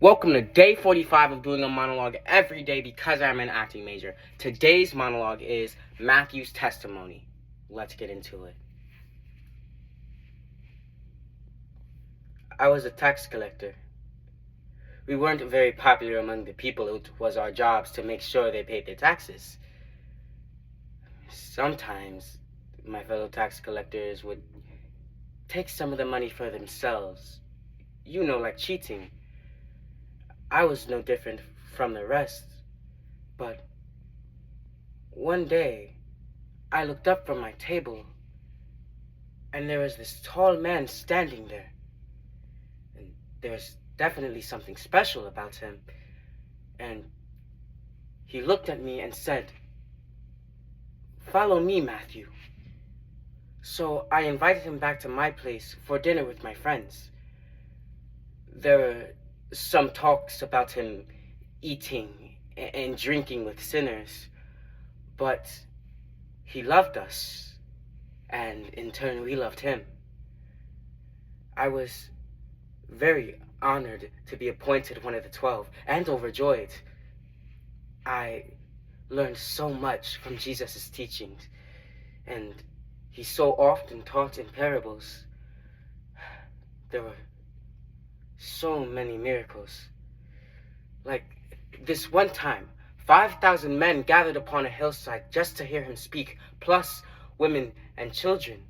Welcome to day 45 of doing a monologue every day because I'm an acting major. Today's monologue is Matthew's testimony. Let's get into it. I was a tax collector. We weren't very popular among the people. It was our jobs to make sure they paid their taxes. Sometimes my fellow tax collectors would take some of the money for themselves. Like cheating. I was no different from the rest, but one day I looked up from my table and there was this tall man standing there. And there's definitely something special about him. And he looked at me and said, "Follow me, Matthew." So I invited him back to my place for dinner with my friends. There were some talks about him eating and drinking with sinners, but he loved us, and in turn we loved him. I was very honored to be appointed one of the 12 and overjoyed. I learned so much from Jesus' teachings, and he so often taught in parables. There were so many miracles. Like this one time, 5,000 men gathered upon a hillside just to hear him speak, plus women and children.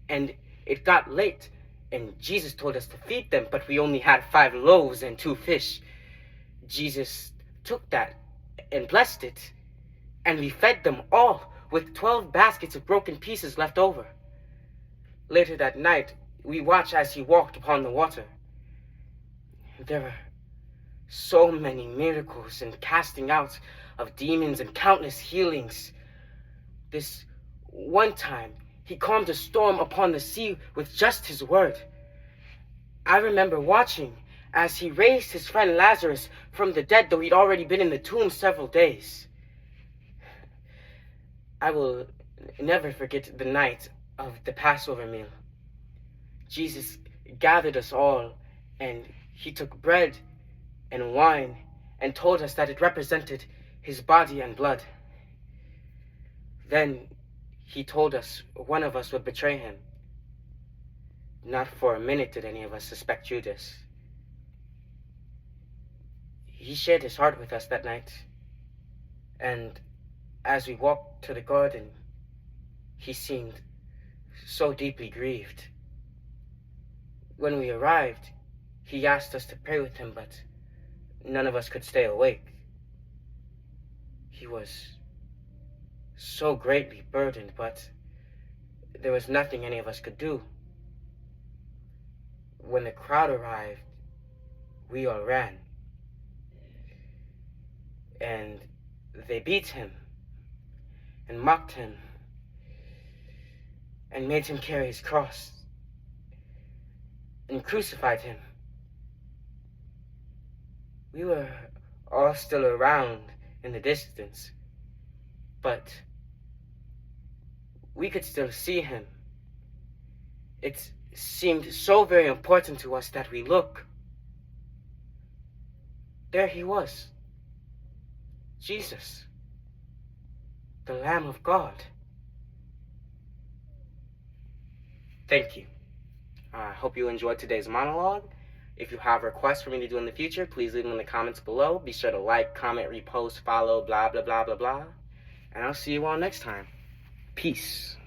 And it got late, and Jesus told us to feed them, but we only had 5 loaves and 2 fish. Jesus took that and blessed it, and we fed them all with 12 baskets of broken pieces left over. Later that night, we watched as he walked upon the water. There were so many miracles and casting out of demons and countless healings. This one time, he calmed a storm upon the sea with just his word. I remember watching as he raised his friend Lazarus from the dead, though he'd already been in the tomb several days. I will never forget the night of the Passover meal. Jesus gathered us all, and he took bread and wine and told us that it represented his body and blood. Then he told us one of us would betray him. Not for a minute did any of us suspect Judas. He shared his heart with us that night, and as we walked to the garden, he seemed so deeply grieved. When we arrived, he asked us to pray with him, but none of us could stay awake. He was so greatly burdened, but there was nothing any of us could do. When the crowd arrived, we all ran. And they beat him and mocked him and made him carry his cross and crucified him. We were all still around in the distance, but we could still see him. It seemed so very important to us that we look. There he was, Jesus, the Lamb of God. Thank you. I hope you enjoyed today's monologue. If you have requests for me to do in the future, please leave them in the comments below. Be sure to like, comment, repost, follow, blah, blah, blah, blah, blah. And I'll see you all next time. Peace.